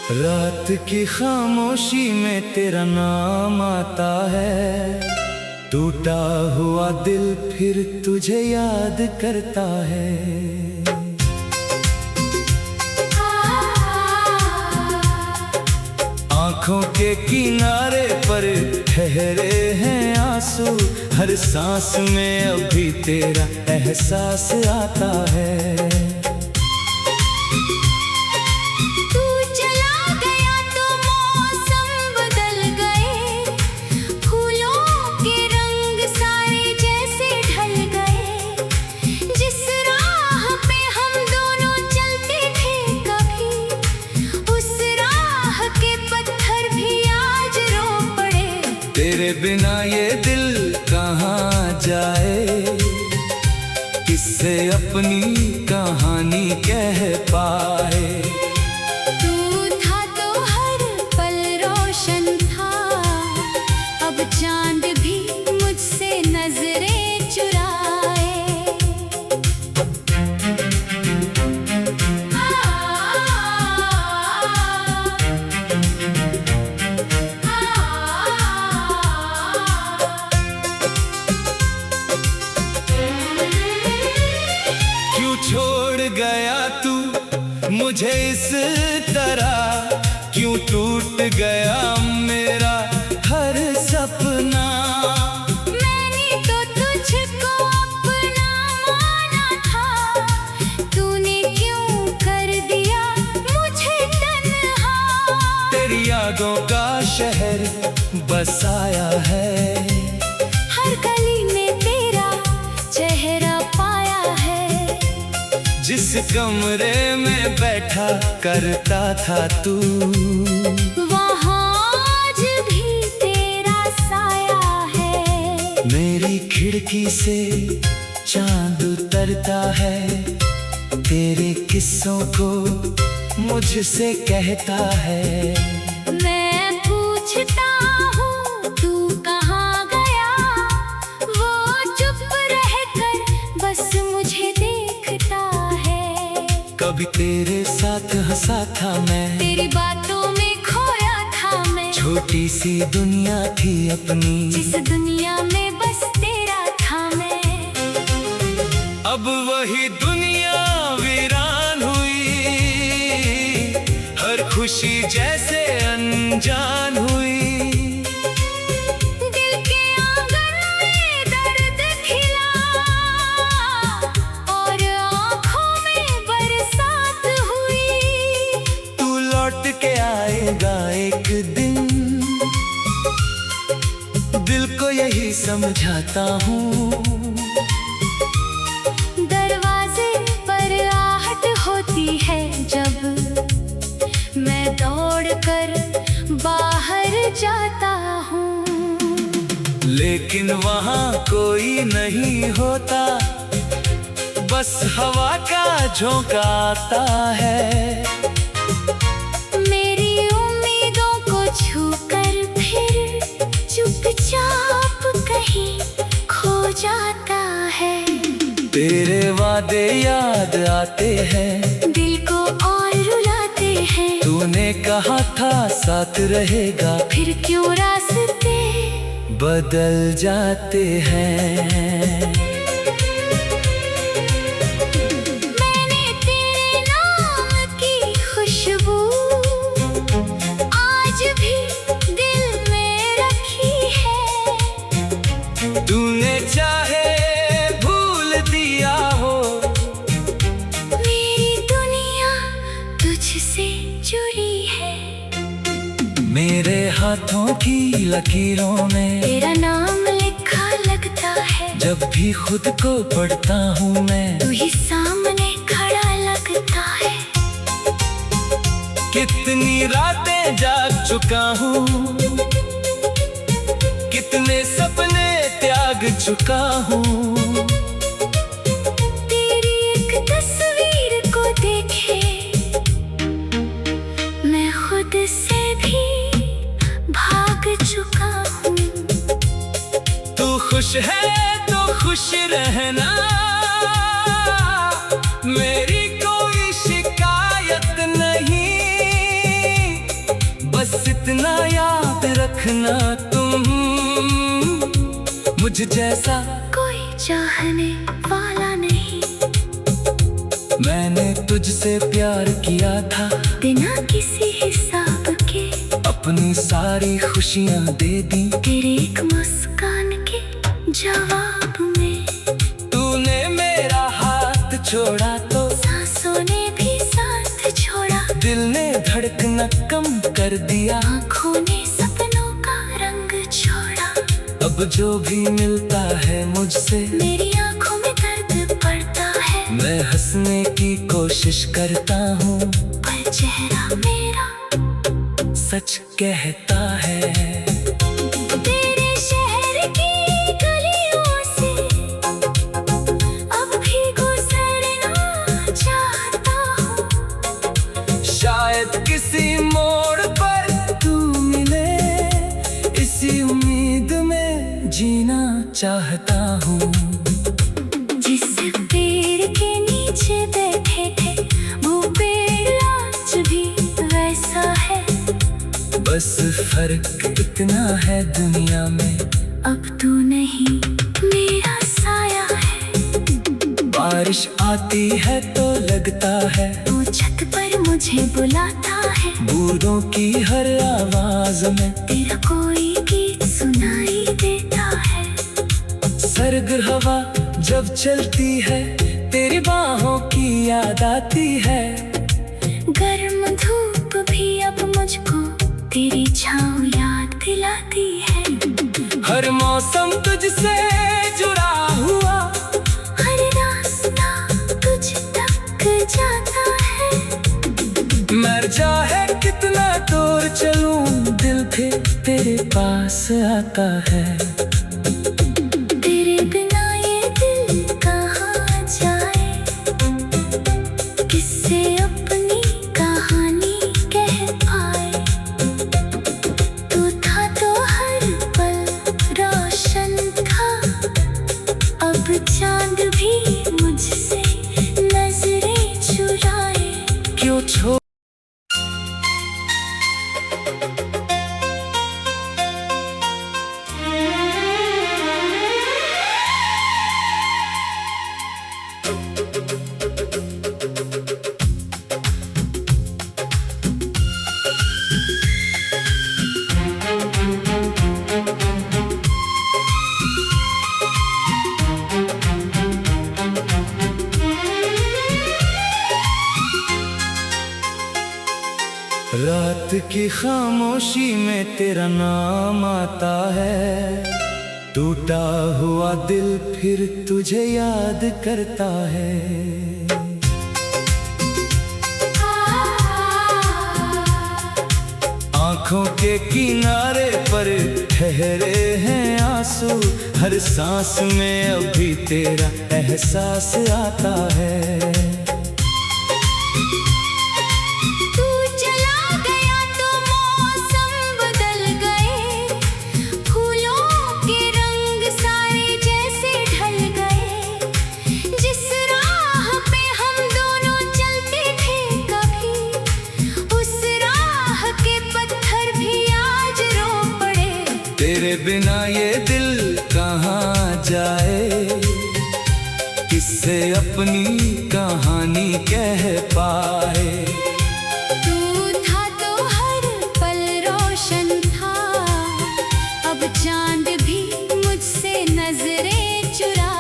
रात की खामोशी में तेरा नाम आता है, टूटा हुआ दिल फिर तुझे याद करता है। आंखों के किनारे पर ठहरे हैं आंसू, हर सांस में अभी तेरा एहसास आता है। तेरे बिना ये दिल कहाँ जाए, किससे अपनी कहानी कह पाए। तू था तो हर पल रोशन था, अब चांद भी मुझसे नजरें चुराए। छोड़ गया तू मुझे इस तरह, क्यों टूट गया मेरा हर सपना। मैंने तो तुझको अपना माना था, तूने क्यों कर दिया मुझे तन्हा। तेरी यादों का शहर बसाया है, हर गली में तेरा चेहरा पाया है। जिस कमरे में बैठा करता था तू, वहाँ आज भी तेरा साया है। मेरी खिड़की से चांद उतरता है, तेरे किस्सों को मुझसे कहता है। मैं पूछता हूँ तू कहाँ गया, वो चुप रहकर बस मुझे देखता है। कभी तेरे साथ हंसा था मैं, तेरी बातों में खोया था मैं। छोटी सी दुनिया थी अपनी, जिस दुनिया में बस तेरा था मैं। अब वही दुनिया वीरान हुई, हर खुशी जैसे अनजान हुई। दिल के आंगन में दर्द खिला और आँखों में बरसात हुई। तू लौट के आएगा एक दिन, दिल को यही समझाता हूँ। दरवाजे पर आहट होती है जब मैं दौड़कर बाहर जाता हूँ, लेकिन वहाँ कोई नहीं होता, बस हवा का झोंका आता है। मेरी उम्मीदों को छूकर फिर चुपचाप कहीं खो जाता है। तेरे वादे याद आते हैं, दिल को और रुलाते हैं। तूने कहा था साथ रहेगा, फिर क्यों रास्ते बदल जाते हैं। मैंने तेरे नाम की खुशबू आज भी दिल में रखी है। तूने चाहे भूल दिया हो, मेरी दुनिया तुझसे जुड़ी है। मेरे हाथों की लकीरों में तेरा नाम लिखा लगता है, जब भी खुद को पढ़ता हूँ मैं। तू ही सामने खड़ा लगता है। कितनी रातें जाग चुका हूँ, कितने सपने त्याग चुका हूँ। तेरी एक तस्वीर को देखे मैं खुद से भी भाग चुका हूँ। तू खुश है तो खुश रहना, मेरी कोई शिकायत नहीं। बस इतना याद रखना, तुम मुझ जैसा कोई चाहने वाला नहीं। मैंने तुझसे प्यार किया था, बिना किसी हिसाब के अपनी सारी खुशियाँ दे दी तेरे एक मुस्कान के जवाब में। तूने मेरा हाथ छोड़ा तो सांसों ने भी साथ छोड़ा, दिल ने धड़कना कम कर दिया, आँखों ने सपनों का रंग छोड़ा। अब जो भी मिलता है मुझसे मेरी आँखों में दर्द पड़ता है, मैं हंसने की कोशिश करता हूँ, पर चेहरा मेरा सच कहता है। तेरे शहर की गलियों से अब भी गुजरना चाहता हूँ। शायद किसी मोड़ पर तू मिले, इसी उम्मीद में जीना चाहता हूँ। जिस पेड़ के नीचे बैठे थे वो पेड़ आज भी वैसा है। बस फर्क इतना है दुनिया में, अब तू नहीं मेरा साया है। बारिश आती है तो लगता है तू छत पर मुझे बुलाता है, बूंदों की हर आवाज में तेरा कोई गीत सुनाई देता है। सर्द हवा जब चलती है तेरी बाहों की याद आती है। गर्म धूप भी अब मुझको तेरी छाँव याद दिलाती है। हर मौसम तुझसे जुड़ा हुआ, हर रास्ता तुझ तक जाता है। मर चाहे कितना दूर चलूं, दिल फिर तेरे पास आता है। तेरे बिना ये दिल कहाँ जाए, किससे अपनी कहानी कह पाए। तू था तो हर पल रोशन था, अब चांद भी मुझसे नजरें चुराए। क्यों छोड़ रात की खामोशी में तेरा नाम आता है। टूटा हुआ दिल फिर तुझे याद करता है। आंखों के किनारे पर ठहरे हैं आंसू, हर सांस में अभी तेरा एहसास आता है। तेरे बिना ये दिल कहाँ जाए, किससे अपनी कहानी कह पाए। तू था तो हर पल रोशन था, अब चांद भी मुझसे नजरें चुराए।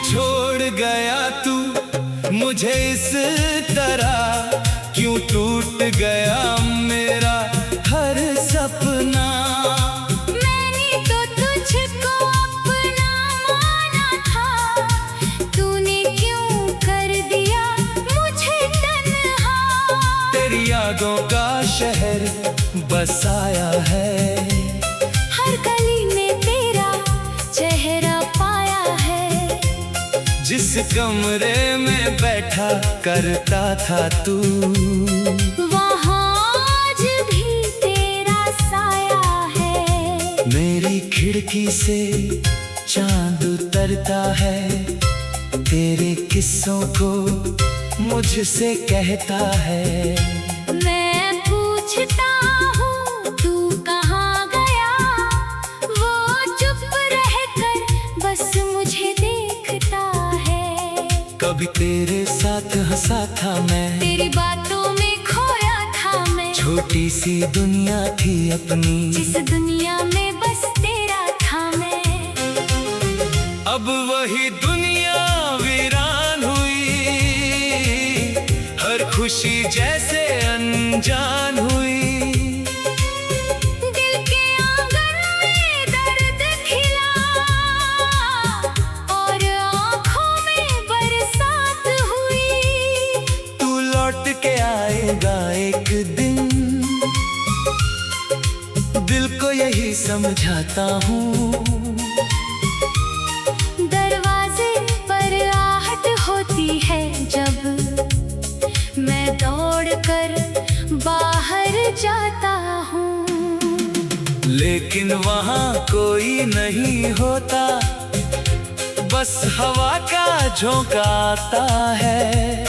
छोड़ गया तू मुझे इस तरह, यादों का शहर बसाया है। हर गली में तेरा चेहरा पाया है। जिस कमरे में बैठा करता था तू, वहाँ आज भी तेरा साया है। मेरी खिड़की से चांद उतरता है, तेरे किस्सों को मुझसे कहता है। मैं पूछता हूँ तू कहाँ गया, वो चुप रहकर बस मुझे देखता है। कभी तेरे साथ हंसा था मैं, तेरी बातों में खोया था मैं। छोटी सी दुनिया थी अपनी, जिस दुनिया में बस तेरा था मैं। अब वही दुनिया वीरान हुई, हर खुशी जैसे अनजान हुई। दिल के आंगन में दर्द खिला और आँखों में बरसात हुई। तू लौट के आएगा एक दिन, दिल को यही समझाता हूँ। दरवाजे पर आहट होती है जब मैं दौड़कर बाहर जाता हूँ, लेकिन वहाँ कोई नहीं होता, बस हवा का झोंका आता है।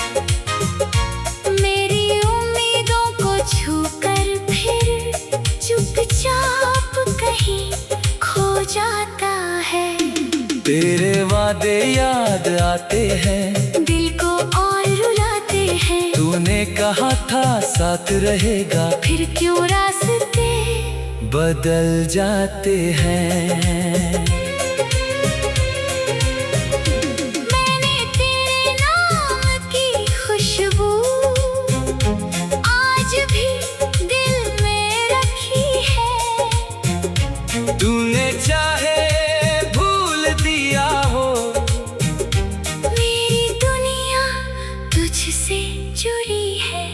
मेरी उम्मीदों को छूकर फिर चुपचाप कहीं खो जाता है। तेरे वादे याद आते हैं, दिल को और रुलाते हैं। तूने कहा था साथ रहेगा, फिर क्यों रास्ते बदल जाते हैं। मैंने तेरे नाम की खुशबू आज भी दिल में रखी है। तूने चाहे भूल दिया हो, मेरी दुनिया तुझसे जुड़ी है।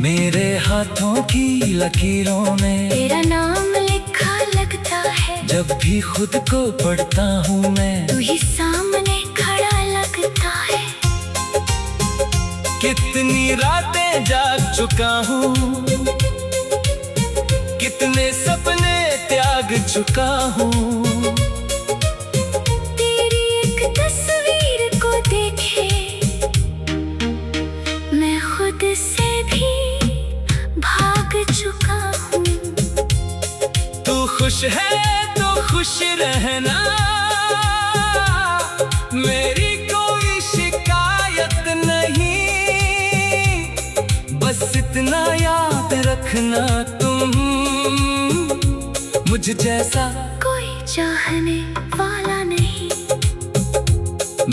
मेरे हाथों की लकीरों में तेरा नाम लिखा लगता है। जब भी खुद को पढ़ता हूँ मैं, तू ही सामने खड़ा लगता है। कितनी रातें जाग चुका हूँ, कितने सपने त्याग चुका हूँ। तेरी एक तस्वीर को देखे मैं खुद से भी भाग चुका हूँ। तू खुश है तो खुश रहना, मेरी कोई शिकायत नहीं। बस इतना याद रखना तुम, मुझ जैसा कोई चाहने वाला नहीं।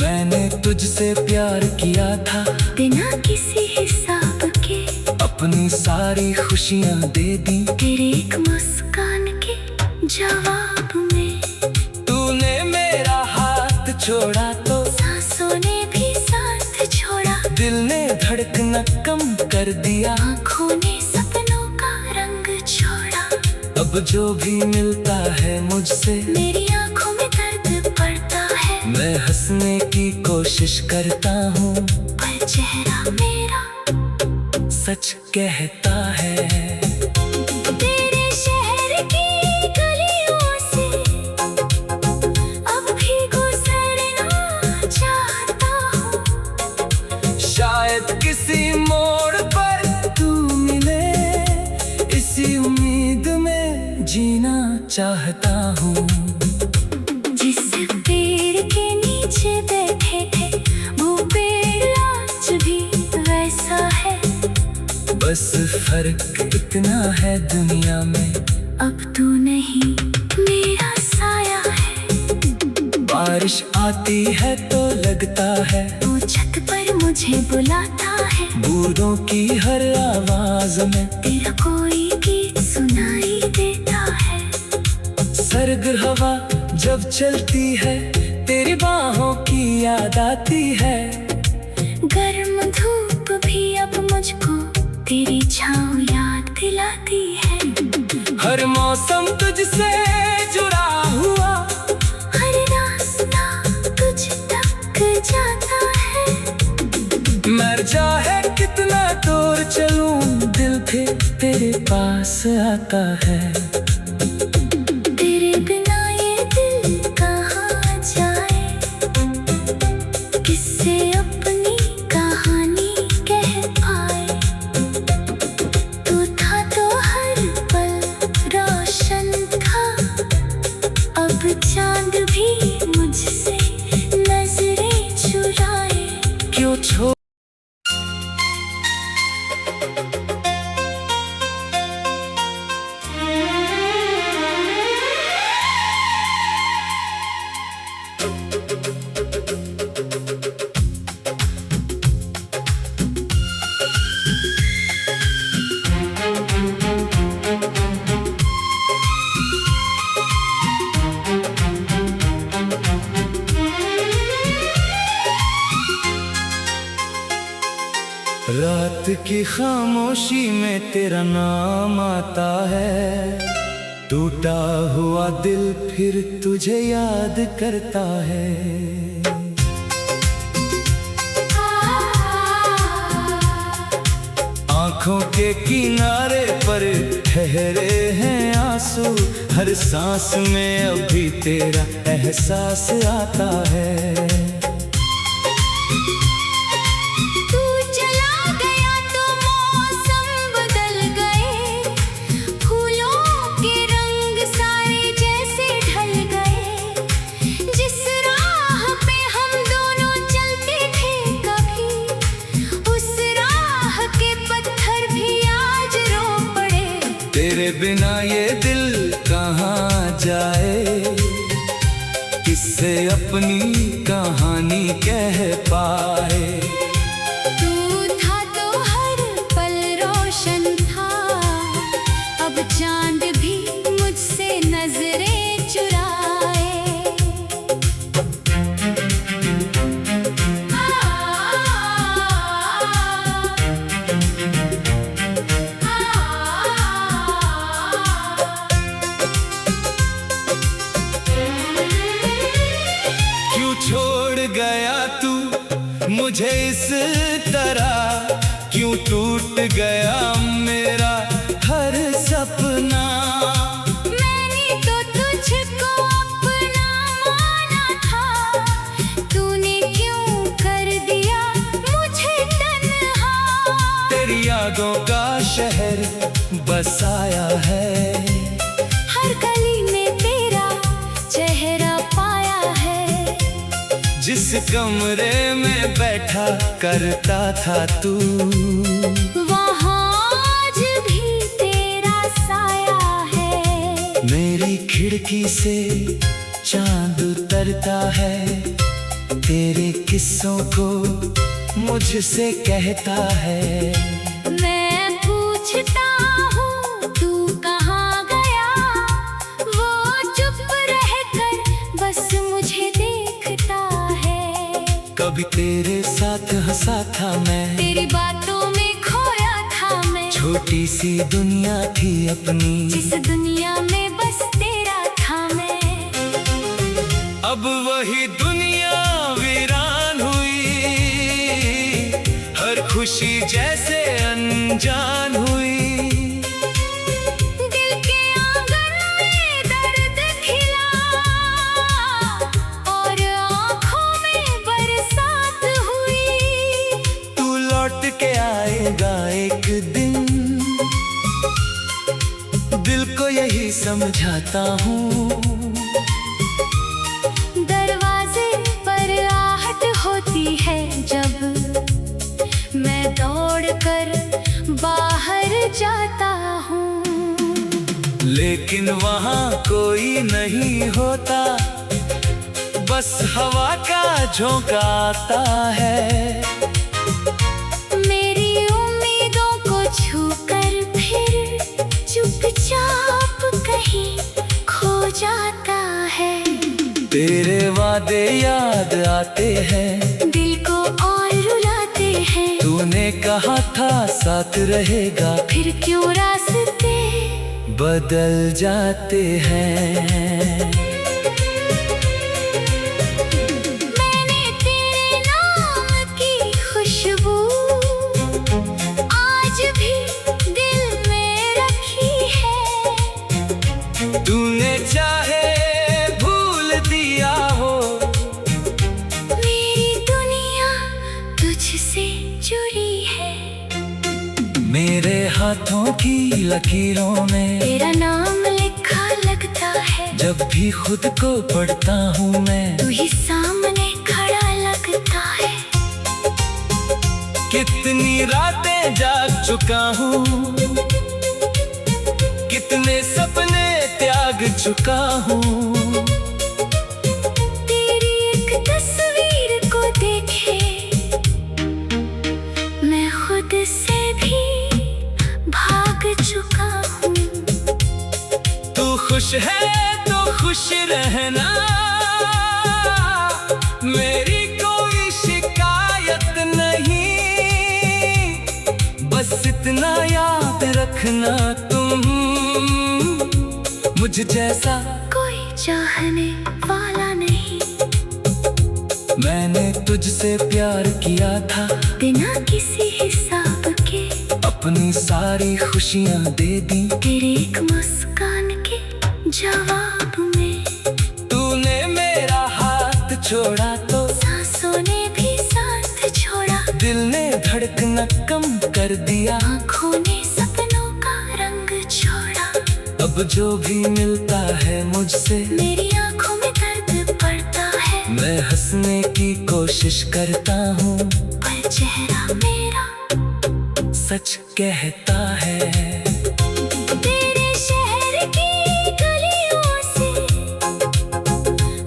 मैंने तुझसे प्यार किया था, बिना किसी हिसाब के अपनी सारी खुशियाँ दे दी तेरे एक मुस्कान के जवाब में। तूने मेरा हाथ छोड़ा तो सांसों ने भी साथ छोड़ा। दिल ने धड़कना कम कर दिया, आँखों ने सपनों का रंग छोड़ा। अब जो भी मिलता है मुझसे, मेरी आँखों में दर्द पड़ता है। मैं हंसने की कोशिश करता हूँ, पर चेहरा मेरा सच कहता है। तेरे शहर की गलियों से अब भी गुजरना चाहता हूँ। शायद किसी मोड़ पर तू मिले, इसी उम्मीद में जीना चाहता हूँ। जिस पेड़ के नीचे बैठे थे वो पेड़ आज भी वैसा है। बस फर्क इतना है दुनिया में, अब तू नहीं मेरा साया है। बारिश आती है तो लगता है, तू छत पर मुझे बुलाता है। बूंदों की हर आवाज में तेरा कोई गीत सुनाई देता है। सर्द हवा जब चलती है, तेरी बाहों की याद आती है। गर्म धूप भी अब मुझको तेरी छाँव याद दिलाती है। हर मौसम तुझसे जुड़ा हुआ, हर रास्ता तुझ तक जाता है। मर चाहे कितना दूर चलूं, दिल फिर तेरे पास आता है। तेरे बिना ये दिल कहाँ जाए, किससे अपनी कहानी कह पाए। तू था तो हर पल रोशन था, अब चांद भी मुझसे नजरें चुराए। क्यों छोड़ रात की खामोशी में तेरा नाम आता है। टूटा हुआ दिल फिर तुझे याद करता है। आंखों के किनारे पर ठहरे हैं आंसू, हर सांस में अभी तेरा एहसास आता है। तेरे बिना ये दिल कहाँ जाए, किससे अपनी कहानी कह पाए। तू था तो हर पल रोशन था, अब चांद भी मुझसे नजरें चुराए। छोड़ गया तू मुझे इस तरह, क्यों टूट गया मेरा हर सपना। मैंने तो तुझको अपना माना था, तूने क्यों कर दिया मुझे तन्हा। तेरी यादों का शहर बसाया है, हर गली में तेरा चेहरा पाया है। जिस कमरे में बैठा करता था तू, वहाँ आज भी तेरा साया है। मेरी खिड़की से चांद उतरता है, तेरे किस्सों को मुझसे कहता है। मैं पूछता हूँ तू कहाँ गया, वो चुप रहकर बस मुझे देखता है। कभी तेरे साथ हंसा था मैं, तेरी बातों में खोया था मैं। छोटी सी दुनिया थी अपनी, जिस दुनिया में बस तेरा था मैं। अब वही दुनिया वीरान हुई, हर खुशी जैसे अनजान हुई। दिल के आंगन में दर्द खिला और आँखों में बरसात हुई। तू लौट के आएगा एक दिन, दिल को यही समझाता हूँ। दरवाजे पर आहट होती है जब मैं दौड़कर बाहर जाता हूँ, लेकिन वहाँ कोई नहीं होता, बस हवा का झोंका आता है। मेरी उम्मीदों को छूकर फिर चुपचाप कहीं खो जाता है। तेरे वादे याद आते हैं, दिल को और रुलाते हैं। तू तूने कहा था साथ रहेगा, फिर क्यों रास्ते बदल जाते हैं। मैंने तेरे नाम की खुशबू आज भी दिल में रखी है। तूने चाहे भूल दिया हो, मेरी दुनिया तुझसे जुड़ी है। मेरे हाथों की लकीरों में तेरा नाम लिखा लगता है, जब भी खुद को पढ़ता हूँ मैं। तू ही सामने खड़ा लगता है। कितनी रातें जाग चुका हूँ, कितने सपने त्याग चुका हूँ। तेरी एक तस्वीर को देखे मैं खुद से भी भाग चुका हूँ। तू खुश है तो खुश रहना, मेरी कोई शिकायत नहीं। बस इतना याद रखना, तुम मुझ जैसा कोई चाहने वाला नहीं। मैंने तुझसे प्यार किया था, बिना किसी हिसाब के अपनी सारी खुशियाँ दे दी। तेरे एक मुस्कान के जवाब में तूने मेरा हाथ छोड़ा तो सांसों ने भी साथ छोड़ा। दिल ने धड़कना कम कर दिया, आँखों ने सपनों का रंग छोड़ा। अब जो भी मिलता है मुझसे मेरी आँखों में दर्द पड़ता है। मैं हंसने की कोशिश करता हूँ, पर चेहरा मेरा सच कहता है। तेरे शहर की गलियों से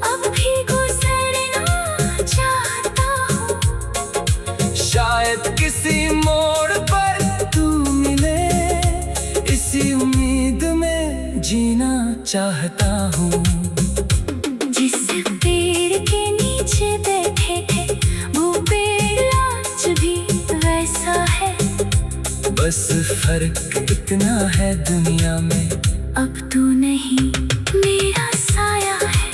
अब भी गुजरना चाहता हूँ। शायद किसी मोड़ पर तू मिले, इसी उम्मीद में जीना चाहता हूँ। जिस पेड़ के नीचे बैठे थे वो पेड़ आज भी वैसा है। बस फर्क इतना है दुनिया में, अब तू नहीं मेरा साया है।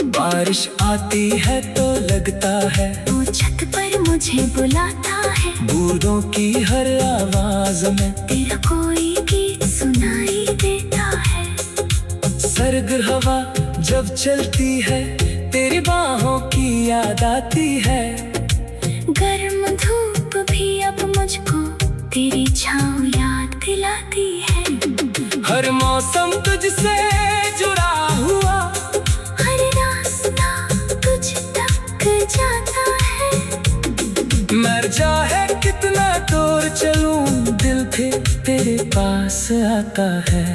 बारिश आती है तो लगता है, तू छत पर मुझे बुलाता है। बूंदों की हर आवाज में तेरा कोई गीत सुनाई देता है। सर्द हवा जब चलती है, तेरी बाहों की याद आती है। गर्म धूप भी अब मुझको तेरी छाँव याद दिलाती है। हर मौसम तुझसे जुड़ा हुआ, हर रास्ता तुझ तक जाता है। मर जाए कितना दूर चलूं, दिल फिर तेरे पास आता है।